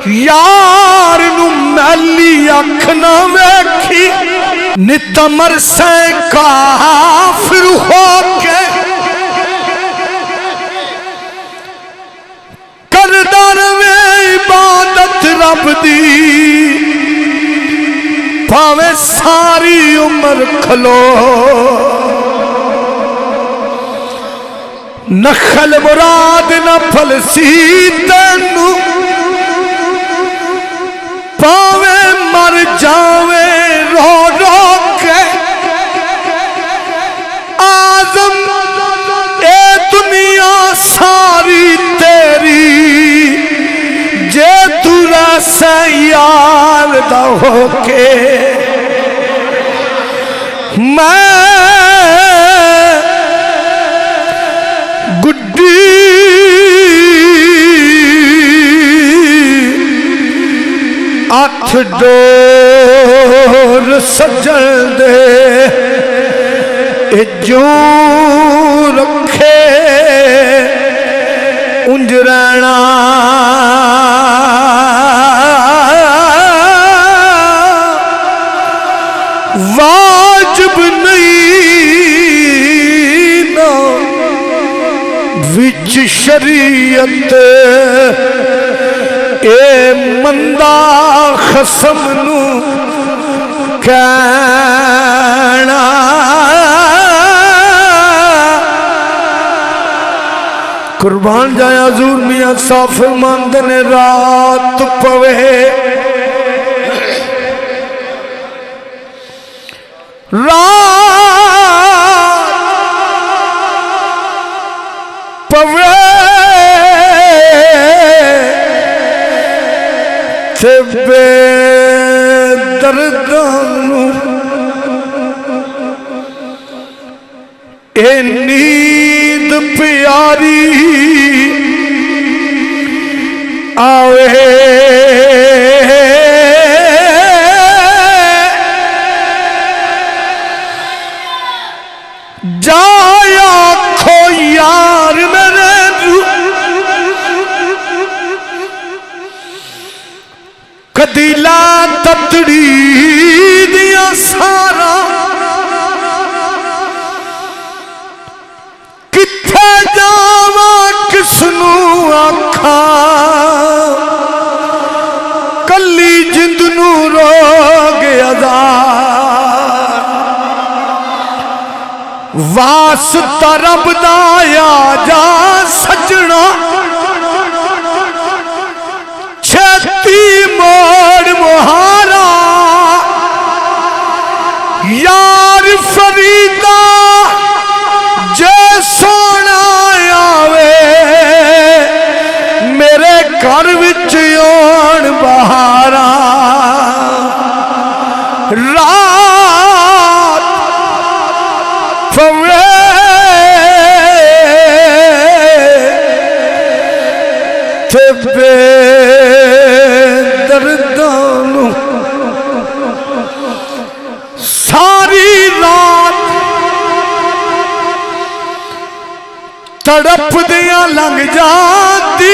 यार नू मैली अख ना वेखी नितमर से काफिर हो के करदा रवे इबादत रब दी भावे सारी उम्र खलो। नखल मुराद न फलसी तेनू पावे मर जावे रो रो के। आजम ए दुनिया सारी तेरी जे तू रसे यार दा होके। मैं गुड्डी अठ डोर सजन दे जो रखे उंज रहना। वाजिब नहीं ना विच शरीयत ए मंदा खसम नू कहना। कुर्बान जाया हजूर मियां साहब फरमांदे ने रात पवे रात पवे ते बेदर्दां नू ए नींद प्यारी आवे। जाया खो यार मेरे कदीला ततड़ी दिया सारा किथे जावा किसनू आखा कली जिंद नू रोग अज़ार। वास्ता रब दा आ जा सजना छेती मोड़ मुहारा। यार फरीदा जे सोना आवे मेरे घर विच आउण बहारा। रात पवे ते बेदर्दां नू सारी रात तड़प दिया लंघ जाती।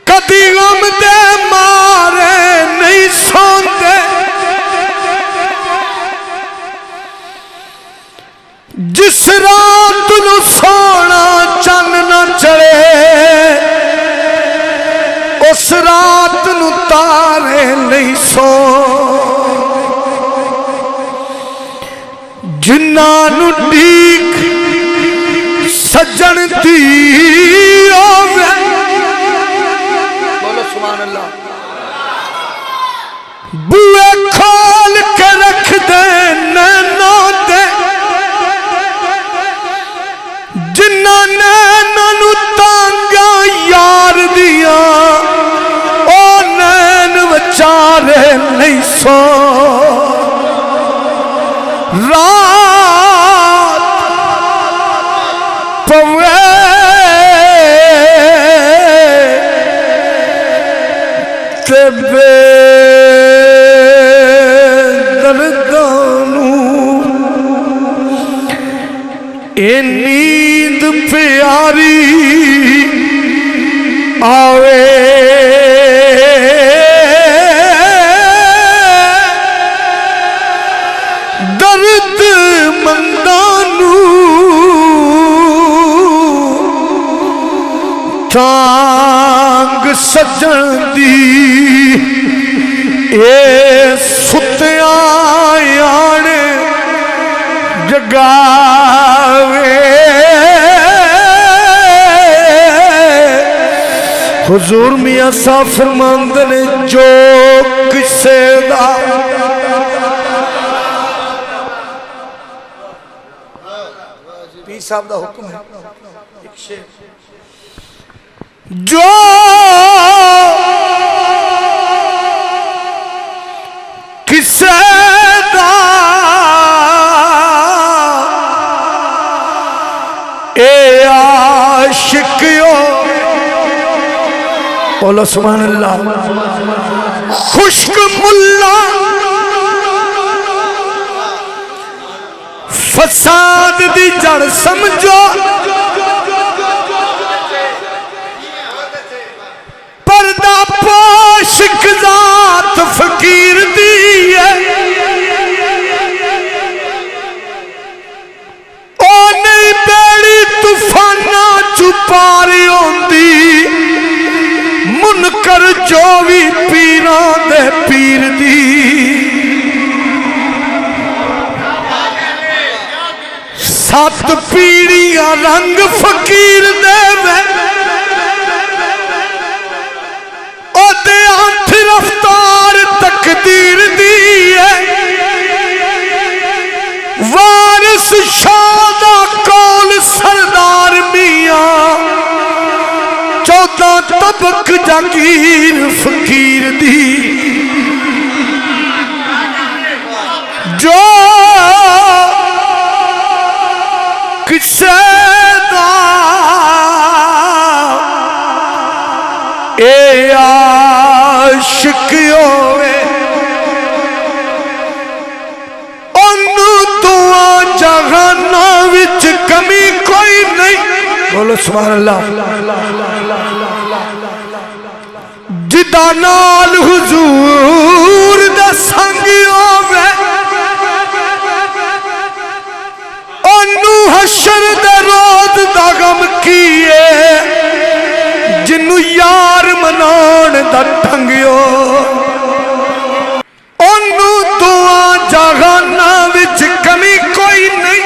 कदी गम दे मारे नहीं सौंदे जिस रात नू सोना चन न चढ़े उस रात नू तारे नहीं सो। जिन्ना नू ठीक सजन दी होवे बोलो सुभान अल्लाह। बुए खोल के रख दे नैना दे जिन्ना नैना नू तांगा यार दिया ओ नैन बेचारे नहीं सो। रात पवे ते बेदर्दां नू ए नींद प्यारी आवे दर्द मंदानू टांग सजन दी ए सुत्या आने जगावे हुजूर मियां साहब फरमांदे ने जो किसे दा पीर साहब दा हुक्म है एक शेर जो किसे दा ए आशिकियो बोलो सुभान अल्लाह खुश्क मुल्ला फसाद दी जड़ समझो पर्दा पोश ज़ात फकीर दी है ओ नहीं बेड़ी तूफाना चुपारी होंदी मुनकर जो भी पीरां दे पीर दी सत पीड़ियां रंग फकीर दे ओदे हथ रफ्तार तकदीर दी है वारिस शादा कौल सरदार मियां 14 तबक जागीर फकीर दी जो किसे दा ए आशिक होवे ओनू दुआ जहाना विच कमी कोई नहीं बोलो सुभान अल्लाह जिदा नाल हुजूर दा संग होवे ओनू हशर दे रोज दा गम कीए जिन्नू यार मनाउण दा ढंगियो ओनू दुआ जहाना विच कमी कोई नहीं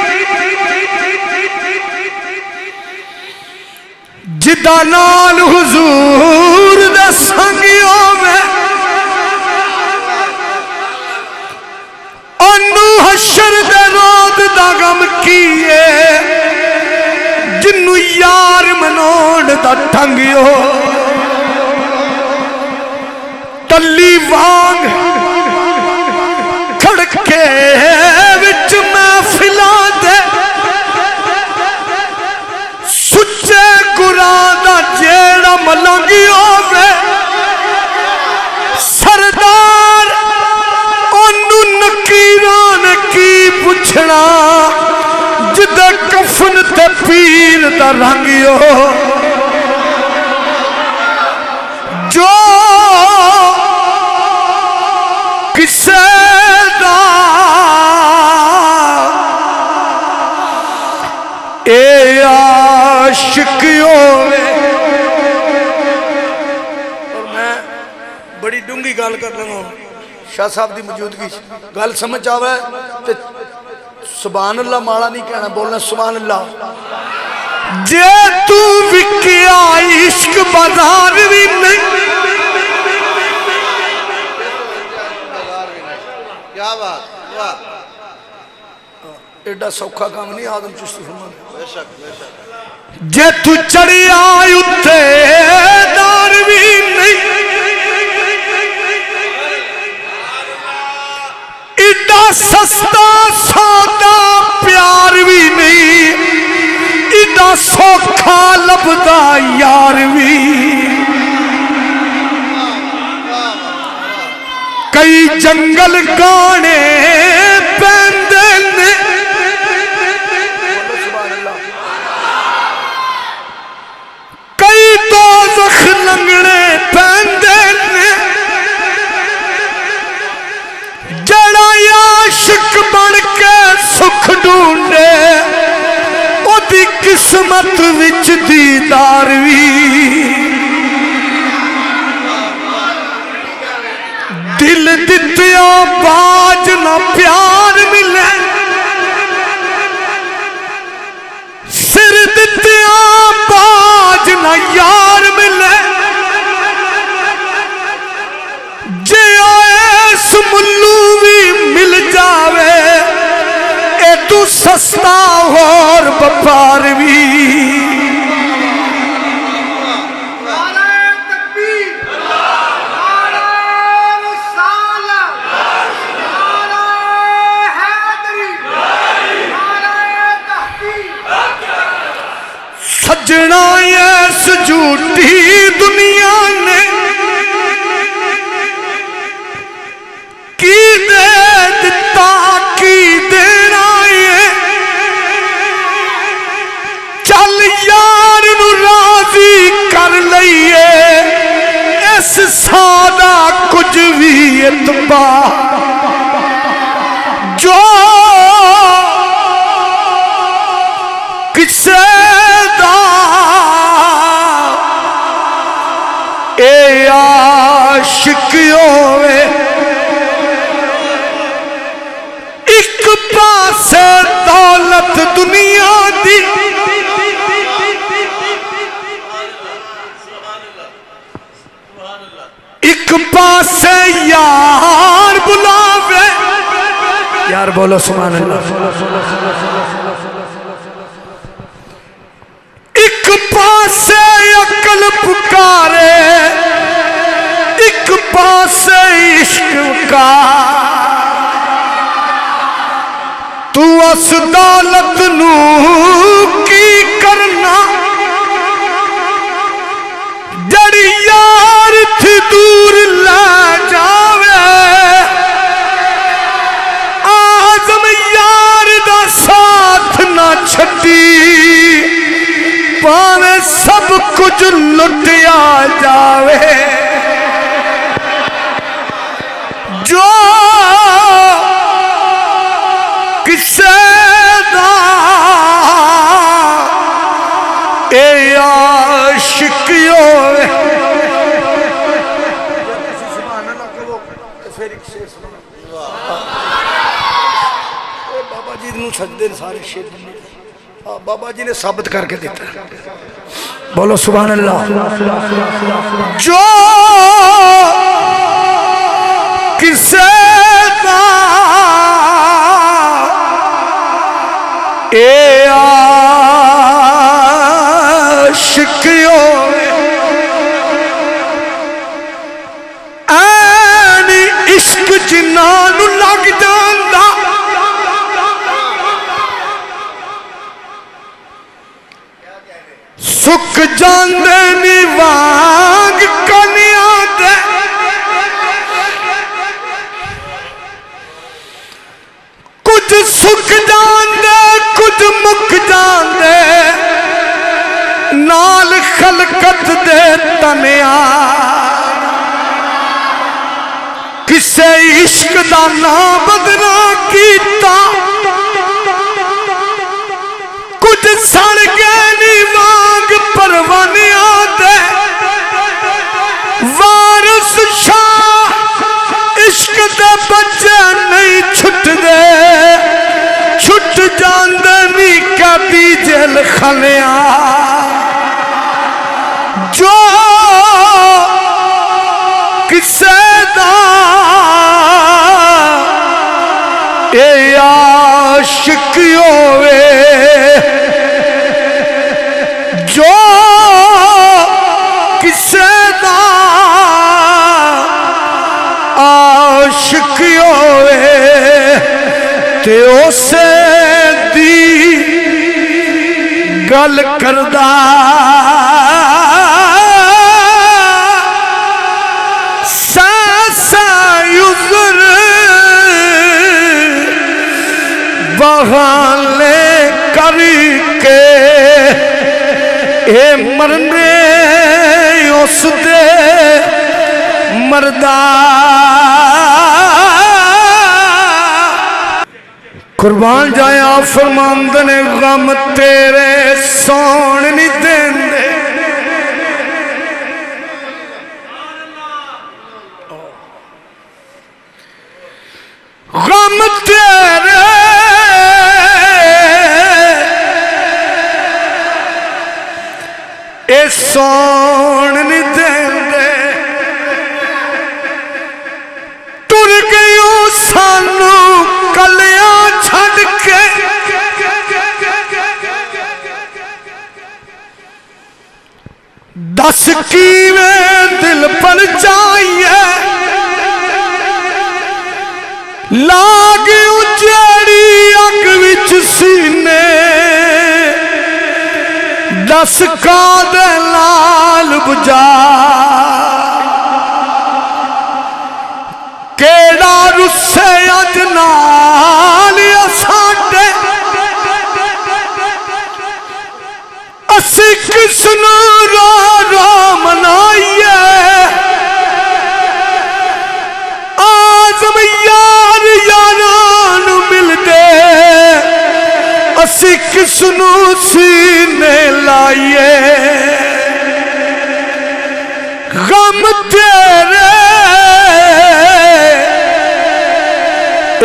जिदा नाल हुजूर दा संग होवे ओनू हशर दे रोज दा गम कीए जिन्नू यार मनाउण दा ढंगियो तली वांग खड़के विच महफिलां दे सुच्चे गुरां दा जेड़ा मलंगी होवे सरदार ओनू नकीरां ने की पुछना जिदे कफन ते पीर दा रंगियो जो किसे दा ए आशिक होवे और मैं बड़ी डूंगी गल कर लगा शाह साहब की मौजूदगी गल समझ आवे ते सुभान अल्लाह माड़ा नहीं कहना बोलना सुभान अल्लाह जे तू विकिया इश्क बाजार भी नहीं क्या बात वाह एडा सौखा काम नहीं आदम चिश्ती फरमान बेशक बेशक जे तू चढ़ी आई उत्ते दार भी नहीं इडा सस्ता सौदा प्यार भी नहीं इडा सौखा लभदा यार भी कई जंगल गाने पैंदे ने कई दोज़ख मंगने पैंदे ने जड़ा आशिक बन के सुख ढूंढे ओदी किस्मत विच दीदार भी दिल दित्या बाज ना प्यार मिले सिर दित्या बाज ना यार मिले जे आएस मुल्लू भी मिल जावे ए तू सस्ता और व्यापार भी सजना इस झूठी दुनिया ने की दे दिता की देना है चल यार नू राजी कर लईए इस सादा कुछ भी इतबा जो किसे ए आशिक होवे एक पासे दौलत दुनिया दी एक पासे यार बुलावे यार बोलो सुभान अल्लाह एक पासे अकल पुकारे एक पासे इश्क का तू उस दौलत नू की करना जड़ी यार थी दूर ला जावे आजम यार दा साथ ना छड्डी पावे सब कुछ लुटिया जावे जो किसे दा ए आशिक होवे बाबा जी नूं सजदे सारे शेर बाबा जी ने साबित करके दिता बोलो सुभान अल्लाह जो किसे दा ए आशिक होवे ऐन इश्क जिन्हां नूं लग जांदा सुक जांदे नी वांग कनिया दे कुछ सुक जांदे कुछ मुक जांदे नाल खलकत दे तनिया किसे इश्क दा ना बदना कीता कुछ सड़ गए नी वांग परवानिया दे वारिस शाह इश्क दे बच्चे नहीं छुट दे छुट जांदे नी कदी जेल खलिया जो किसे दा ए आशिक होवे जो किसे दा आशिक होवे ते उसे दी गल करदा बहाने करके ए मरने उस दे मरदा कुर्बान जाया फरमांद ने गम तेरे सौन नहीं देंदे गम तेरे ए सौन नहीं देंदे तुर गयो सानू कलिया छड़ के दस कीवें दिल पर चाहिए लाग उजाड़ी अग विच सीने दस का दे लाल बुझा केड़ा रुस्से अज नाल साडे असी किसनू रो रो मनाइए आजम यार यारां नू मिलदे असी किसनू सीने लाइए गम तेरे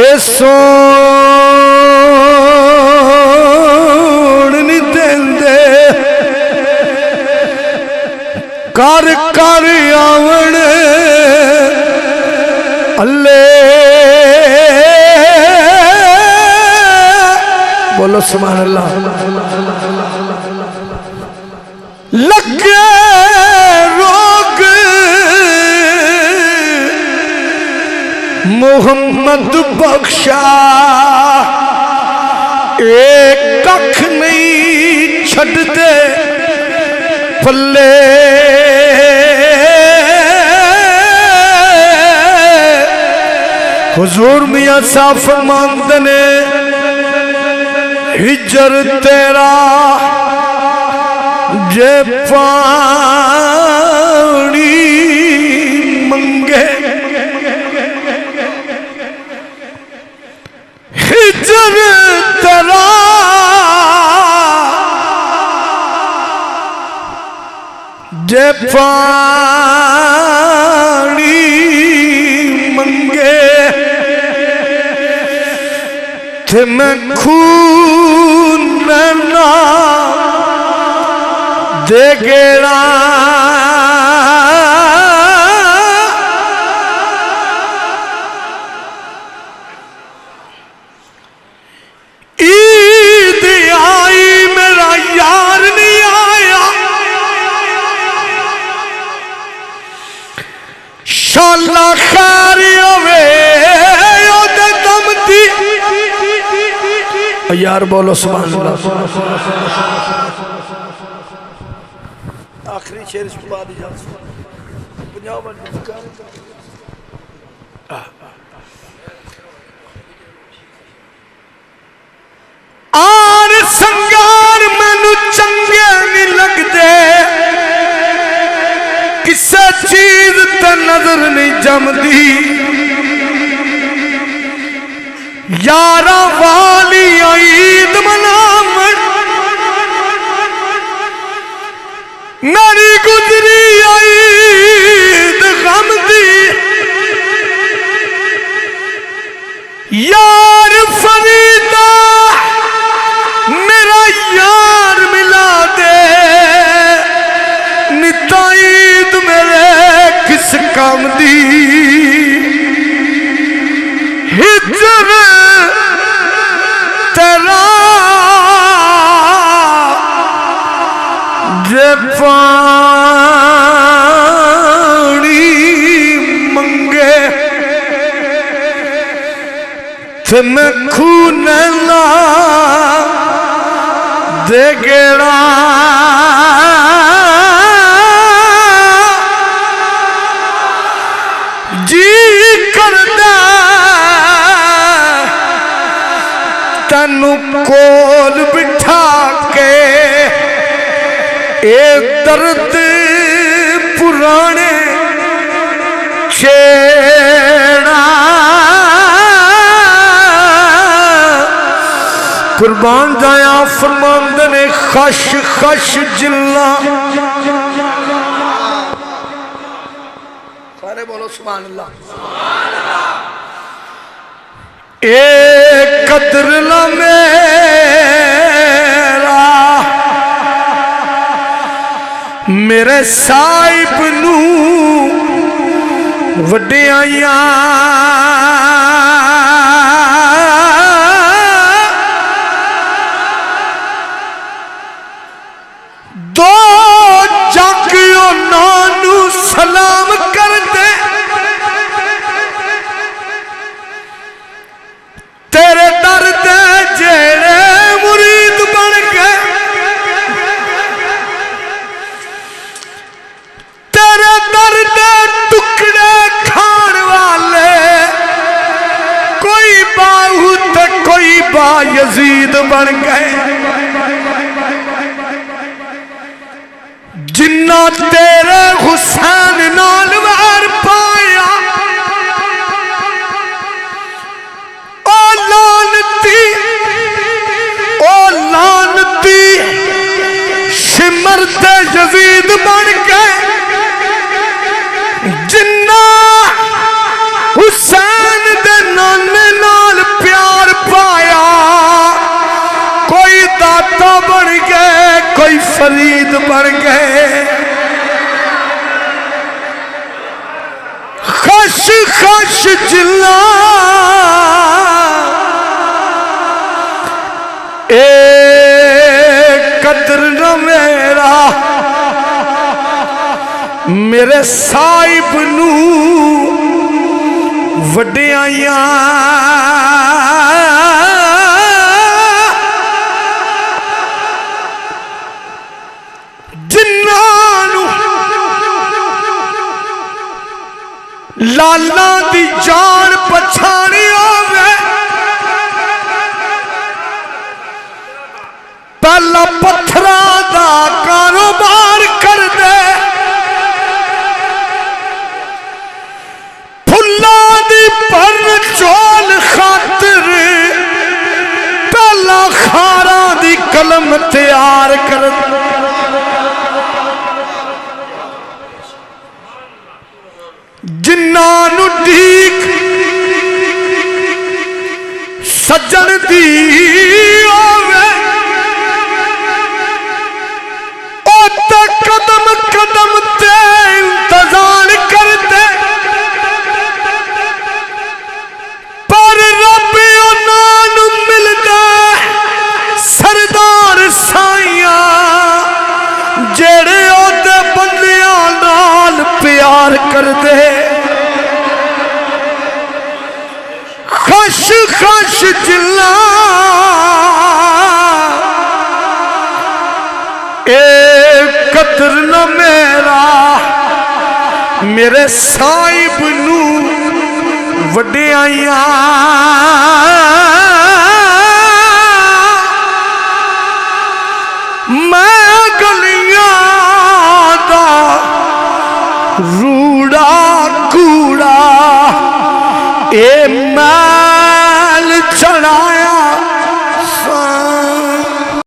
ए सोण नहीं देंदे कर कर आवण अल्ले बोलो सुभान अल्लाह लगे रोग मोहम्मद बख्शा एक कख नहीं छड्डदे पल्ले हुजूर मियां साहब फरमांदे ने हिजर तेरा जे पानी मंगे हिजर तेरा जे पानी मंगे थे मैं खून ना दे गेड़ा ईद आई मेरा यार नहीं आया शाला खैर होवे ओदे दम दी यार बोलो सुभान अल्लाह आखिरी शेर इस बाद पंजाब आर संगार मैनू चंगे नहीं लगते किसे चीज ते नजर नहीं जमदी यारा वाली ईद मनावन मेरी गुजरी ईद गम दी यार फरीदा मेरा यार मिला दे निता ईद मेरे किस काम दी हिजर तेरा जे पानी मंगे थे मैं खून ना दे गेड़ा जी करदा तैनू कोल बिठा के ए दर्द पुराने छेड़ा कुर्बान जाया फरमांद ने खश खश जिल्ला सारे बोलो सुभान अल्लाह ए कदर ला मेरा मेरे साहिब नू वड्डियां दो जग उन्होंने सलाम कर दे तेरे दर दे जेड़े मुरीद बन गए तेरे दर दे टुकड़े खान वाले कोई बाहू ते कोई बायजीद बन गए जिन्ना तेरे हुसैन नाल वार पाया ओ लानती शिमर ते यजीद बन गए जिन्ना हुसैन दे नाने नाल प्यार पाया कोई दाता बन गए कोई फरीद बन गए खश खश जिला ए कदर न मेरा मेरे साहिब नू वड्डियां लाला दी जान पछाणी होवे पहला पत्थरा दा कारोबार कर दे फुल्ला दी पर चोल खातिर पहला खारा दी कलम तैयार कर दे जिन्नानू ठीक सज्जन दी होवे ओ ते कदम कदम ते इंतजार करते पर रब उन्हां मिलदा सरदार साइया जेड़े ओदे बंदियां नाल प्यार करदे खश खश जिला ए कदर न मेरा मेरे साहिब नू वड्डियां मैं गलियां दा रूड़ा कूड़ा ए मैं